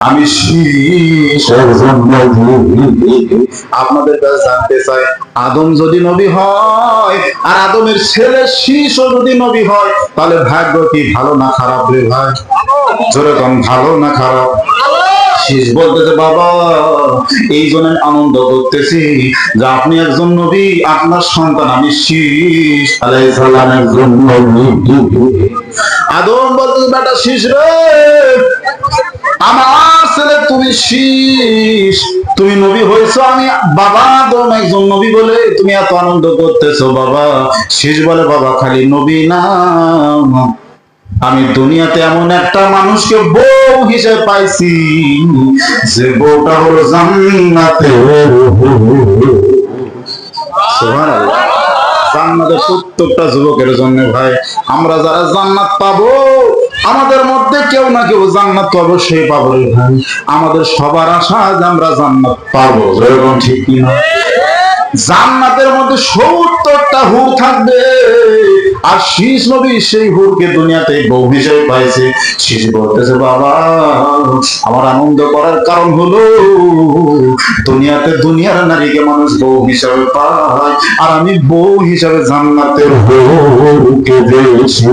আমি শীষের জন্য আপনাদের কাছে জানতে চাই, আদম যদি নবী হয় আর আদমের ছেলে শীষও যদি নবী হয়, তাহলে ভাগ্য কি ভালো না খারাপ রে ভাই? জোরে কম, ভালো না খারাপ? শীষ বলতেছে, বাবা এই জন্য আনন্দ করতেছি যে আপনি একজন নবী, আপনার সন্তান আমি শীষ আলাইহিস সালামের জন্য। আদম বলতেছে, বেটা শীষ রে, আমার ছেলে তুমি শীষ, তুমি নবী হয়েছো, আমি বাবা আদম একজন নবী বলে তুমি এত আনন্দ করতেছো। বাবা শীষ বলে, বাবা খালি নবী না, আমি দুনিয়াতে এমন একটা মানুষকে বউ হিসেবে পাইছি যে বউটা হলো জান্নাতের। সুবহানাল্লাহ। জান্নাতের প্রত্যেকটা যুবকের জন্য ভাই, আমরা যারা জান্নাত পাবো, আমাদের মধ্যে কেউ না কেউ জান্নাত পাবো, সে পাবো রে ভাই। আমাদের সবার আশা যে আমরা জান্নাত পাবো, এরকম ঠিক কিনা? জান্নাতের মধ্যে 70টা হুর থাকবে, আর শীষ নবী সেই হুরকে দুনিয়াতে বউ হিসেবে পাইছে। শীষ বলতেছে, বাবা আমার আনন্দ করার কারণ হলো দুনিয়াতে দুনিয়ার নারীকে মানুষ বউ হিসাবে পায়, আর আমি বউ হিসাবে জান্নাতের হুরকে পেয়েছি।